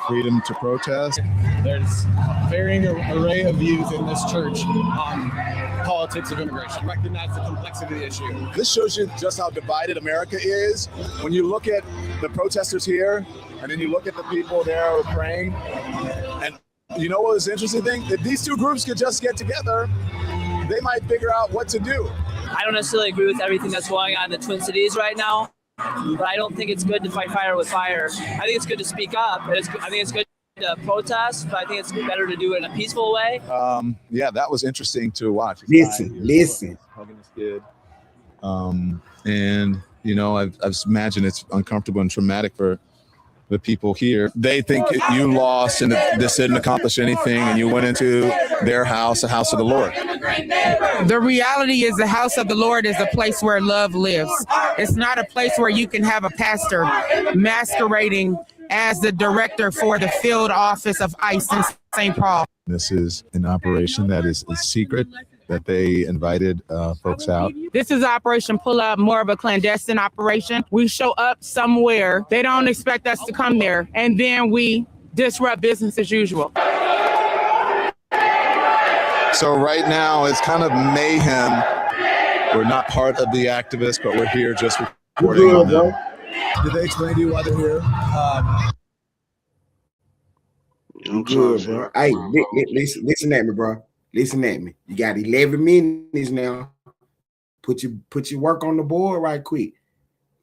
freedom to protest. There's varying array of views in this church on politics of immigration. Recognize the complexity of the issue. This shows you just how divided America is. When you look at the protesters here, and then you look at the people there who are praying, and you know what was the interesting thing? If these two groups could just get together, they might figure out what to do. I don't necessarily agree with everything that's going on in the Twin Cities right now, but I don't think it's good to fight fire with fire. I think it's good to speak up. I think it's good to protest, but I think it's better to do it in a peaceful way. Yeah, that was interesting to watch. Listen. Hugging this kid. And, you know, I imagine it's uncomfortable and traumatic for the people here. They think you lost and this didn't accomplish anything, and you went into their house, the house of the Lord. The reality is the house of the Lord is a place where love lives. It's not a place where you can have a pastor masquerading as the director for the field office of ICE in St. Paul. This is an operation that is a secret, that they invited folks out. This is Operation Pull Up, more of a clandestine operation. We show up somewhere. They don't expect us to come there. And then we disrupt business as usual. So right now it's kind of mayhem. We're not part of the activists, but we're here just reporting on them. Did they explain to you why they're here? Good, bro. Hey, listen at me, bro. Listen at me. You got 11 minutes now. Put your work on the board right quick.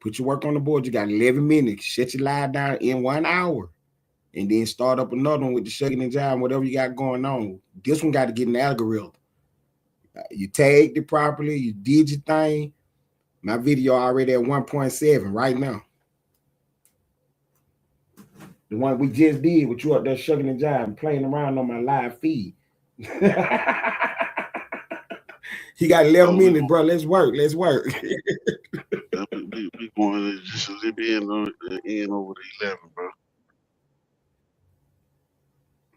Put your work on the board. You got 11 minutes. Shut your live down in 1 hour. And then start up another one with the shucking and jiving, whatever you got going on. This one got to get in the algorithm. You tagged it properly. You did your thing. My video already at 1.7 right now. The one we just did with you up there shucking and jiving, playing around on my live feed. He got 11 minutes, bro. Let's work. We going to just be in over the 11, bro.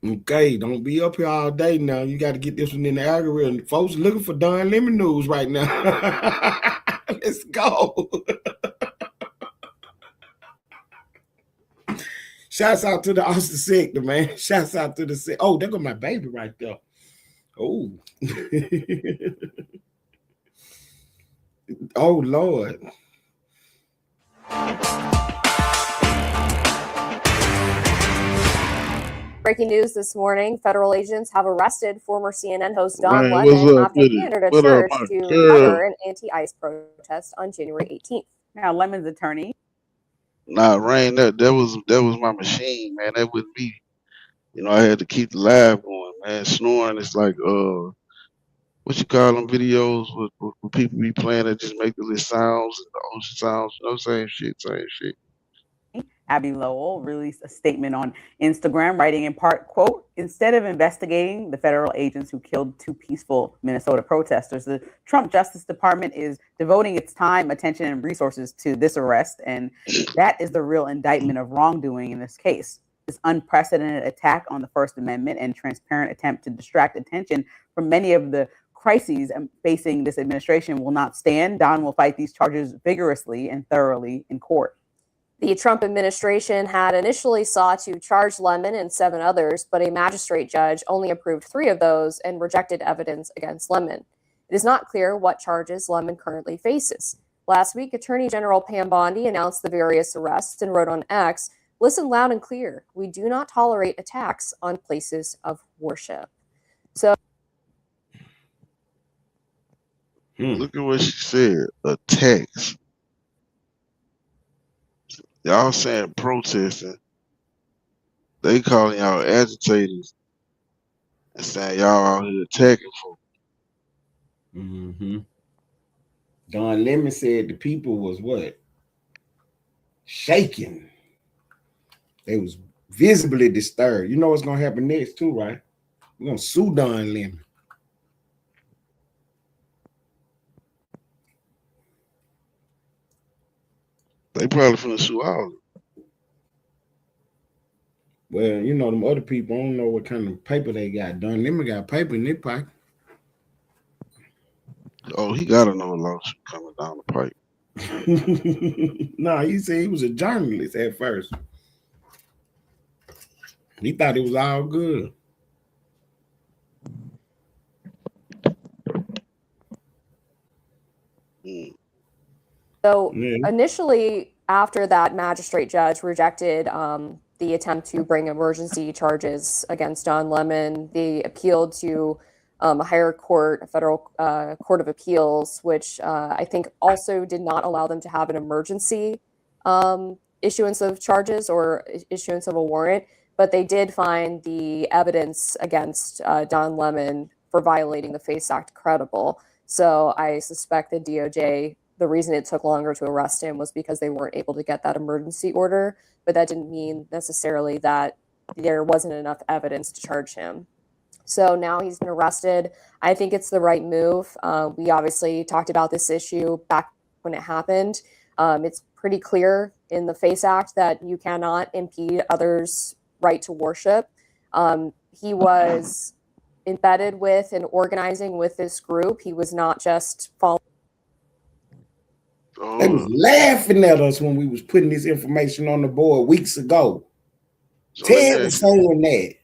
Okay, don't be up here all day now. You got to get this one in the algorithm. Folks looking for Don Lemon news right now. Let's go. Shouts out to the Austin sector, man. Shouts out to the sector. Oh, there go my baby right there. Oh. Oh, Lord. Breaking news this morning, federal agents have arrested former CNN host Don Man, Lemon after he entered a church up, to cover an anti-ICE protest on January 18th. Now, Lemon's attorney. Nah, Rain, that was my machine, man. That wouldn't be. You know, I had to keep the live going, man. Snoring is like what you call them videos with people be playing that just make the little sounds, the ocean sounds, you know, same shit. Abby Lowell released a statement on Instagram, writing in part, quote, "Instead of investigating the federal agents who killed 2 peaceful Minnesota protesters, the Trump Justice Department is devoting its time, attention, and resources to this arrest, and that is the real indictment of wrongdoing in this case. This unprecedented attack on the First Amendment and transparent attempt to distract attention from many of the crises facing this administration will not stand. Don will fight these charges vigorously and thoroughly in court." The Trump administration had initially sought to charge Lemon and 7 others, but a magistrate judge only approved 3 of those and rejected evidence against Lemon. It is not clear what charges Lemon currently faces. Last week, Attorney General Pam Bondi announced the various arrests and wrote on X, "Listen loud and clear. We do not tolerate attacks on places of worship." So, Look at what she said. Attacks. Y'all saying protesting. They calling y'all agitators and saying y'all out here attacking folks. Don Lemon said the people was what? Shaking. They was visibly disturbed. You know what's gonna happen next too, right? We're gonna sue Don Lemon. They probably finna sue all of them. Well, you know, them other people, I don't know what kind of paper they got. Don Lemon got paper in their pocket. Oh, he got another lawsuit coming down the pipe. No, he said he was a journalist at first. He thought it was all good. So initially, after that magistrate judge rejected the attempt to bring emergency charges against Don Lemon, they appealed to a higher court, a federal court of appeals, which I think also did not allow them to have an emergency issuance of charges or issuance of a warrant. But they did find the evidence against Don Lemon for violating the FACE Act credible. So I suspect the DOJ, the reason it took longer to arrest him was because they weren't able to get that emergency order, but that didn't mean necessarily that there wasn't enough evidence to charge him. So now he's been arrested. I think it's the right move. We obviously talked about this issue back when it happened. It's pretty clear in the FACE Act that you cannot impede others' right to worship. He was embedded with and organizing with this group. He was not just following. They was laughing at us when we was putting this information on the board weeks ago. Ted was saying that.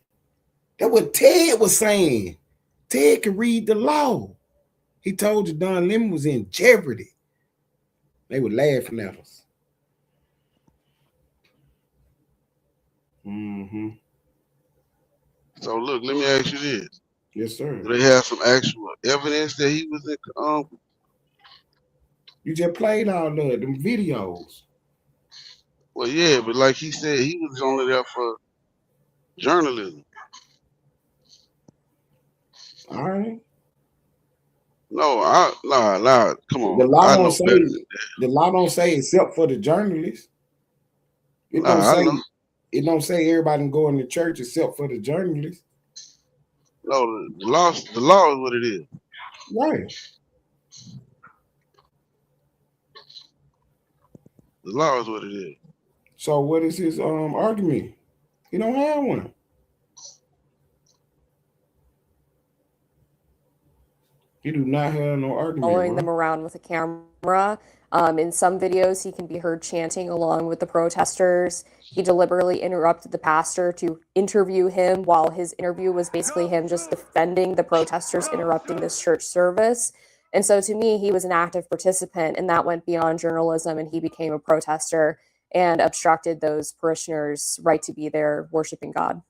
That's what Ted was saying. Ted could read the law. He told you Don Lemon was in jeopardy. They were laughing at us. So look, let me ask you this. Yes, sir. Do they have some actual evidence that he was in? You just played all of them videos. Well, yeah, but like he said, he was only there for journalism. All right. No, come on. The law don't say the law don't say except for the journalists. It don't say everybody can go in the church except for the journalists. No, the law is what it is. Right. The law is what it is. So what is his argument? He don't have one. He do not have no argument. Following them around with a camera. In some videos, he can be heard chanting along with the protesters. He deliberately interrupted the pastor to interview him while his interview was basically him just defending the protesters interrupting this church service. And so to me, he was an active participant, and that went beyond journalism, and he became a protester and obstructed those parishioners' right to be there worshiping God.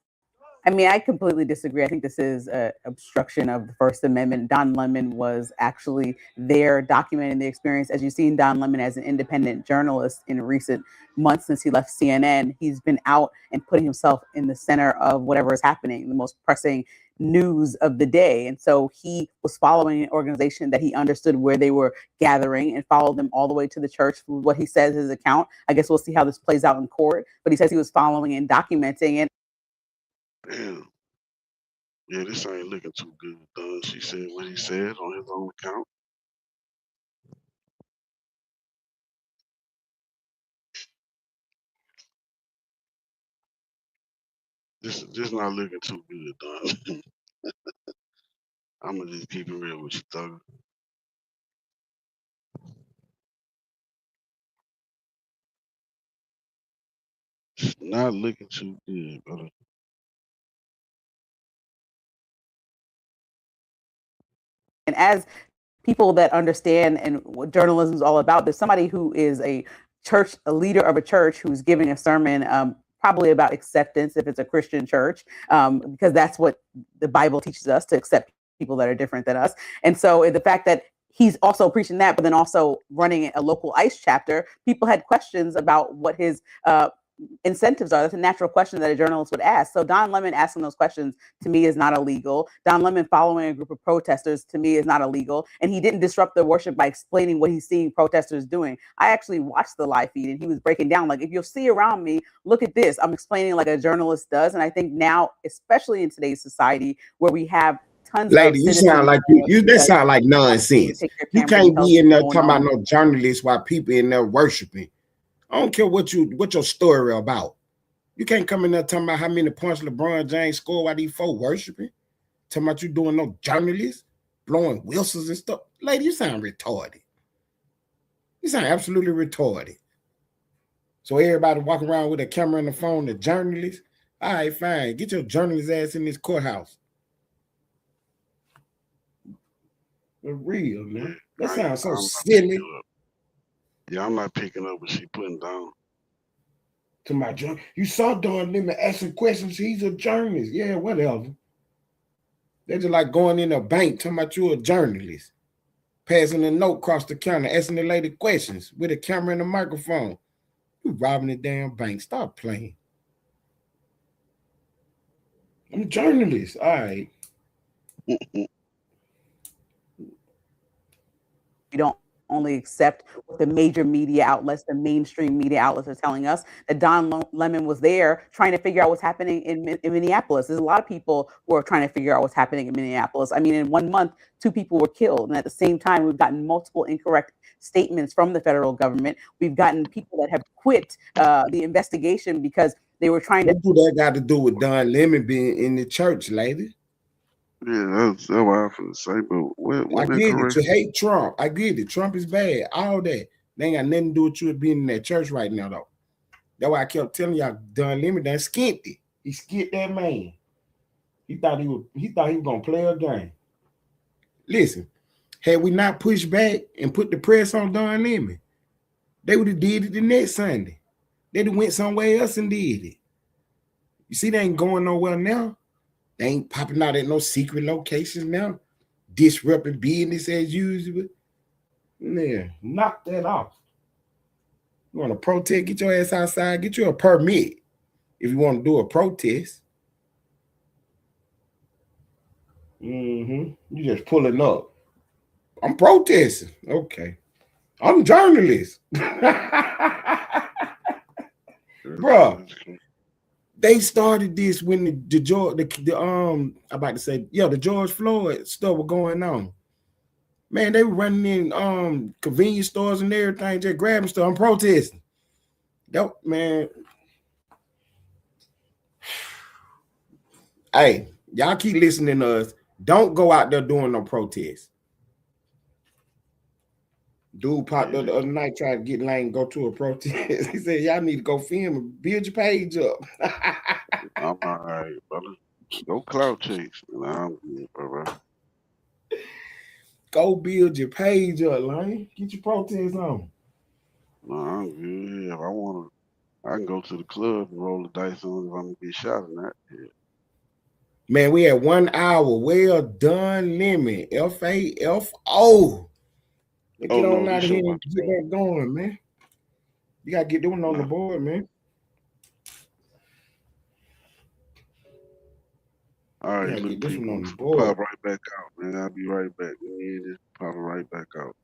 I mean, I completely disagree. I think this is an obstruction of the First Amendment. Don Lemon was actually there documenting the experience. As you've seen Don Lemon as an independent journalist in recent months since he left CNN, he's been out and putting himself in the center of whatever is happening, the most pressing news of the day. And so he was following an organization that he understood where they were gathering and followed them all the way to the church. What he says his account. I guess we'll see how this plays out in court. But he says he was following and documenting it. Damn. Yeah, this ain't looking too good, though. She said what he said on his own account. This not looking too good, Don. I'm gonna just keep it real with you, Thugger. It's not looking too good, brother. And as people that understand and what journalism is all about, there's somebody who is a leader of a church who's giving a sermon probably about acceptance if it's a Christian church, because that's what the Bible teaches us, to accept people that are different than us. And so the fact that he's also preaching that, but then also running a local ICE chapter, people had questions about what his incentives are. That's a natural question that a journalist would ask. So Don Lemon asking those questions to me is not illegal. Don Lemon following a group of protesters to me is not illegal. And he didn't disrupt the worship by explaining what he's seeing protesters doing. I actually watched the live feed and he was breaking down, like, if you'll see around me, look at this. I'm explaining like a journalist does. And I think now, especially in today's society where we have tons Lady, of you sound like that sound like nonsense. You can't be in there talking about no journalists while people in there worshiping. I don't care what your story about. You can't come in there talking about how many points LeBron James scored while these folk worshiping. Talking about you doing no journalists, blowing whistles and stuff. Lady, you sound retarded. You sound absolutely retarded. So everybody walking around with a camera and a phone, the journalists. All right, fine. Get your journalist ass in this courthouse. For real, man. That sounds so silly. Yeah, I'm not picking up what she putting down. To my journal, you saw Don Lemon asking questions. He's a journalist. Yeah, whatever. They're just like going in a bank talking about you a journalist, passing a note across the counter, asking the lady questions with a camera and a microphone. You robbing the damn bank. Stop playing. I'm a journalist. All right. You don't only accept what the major media outlets, the mainstream media outlets are telling us, that Don Lemon was there trying to figure out what's happening in Minneapolis. There's a lot of people who are trying to figure out what's happening in Minneapolis. I mean, in 1 month, 2 people were killed. And at the same time, we've gotten multiple incorrect statements from the federal government. We've gotten people that have quit the investigation because they were trying to. What do that got to do with Don Lemon being in the church, lady? Yeah, that's what I was going to say, but what I get it. To hate Trump. I get it. Trump is bad. All that. They ain't got nothing to do with you being in that church right now, though. That's why I kept telling y'all Don Lemon done skint it. He skint that man. He thought he was gonna play a game. Listen, had we not pushed back and put the press on Don Lemon, they would have did it the next Sunday. They'd have went somewhere else and did it. You see, they ain't going nowhere now. They ain't popping out at no secret locations now, disrupting business as usual. Yeah, knock that off. You want to protest, get your ass outside, get you a permit if you want to do a protest. You just pulling up. I'm protesting. Okay. I'm a journalist. Bro. They started this when the George Floyd stuff was going on. Man, they were running in convenience stores and everything, just grabbing stuff. I'm protesting. Yo, man. Hey, y'all keep listening to us. Don't go out there doing no protests. Dude popped up the other night trying to get Lane go to a protest. He said, y'all need to go film and build your page up. I'm all right, brother. Go cloud chase. I'm good, brother. Go build your page up, Lane. Get your protest on. No, I'm good. If I want to, I can go to the club and roll the dice on if I'm going to get shot or not. Yeah. Man, we had 1 hour. Well done, limit. FAFO. Get on out of here and get that going, man. You got to get doing on the board, man. All right, get look, this one people. on the board. Pop right back out, man. I'll be right back. Pop right back out.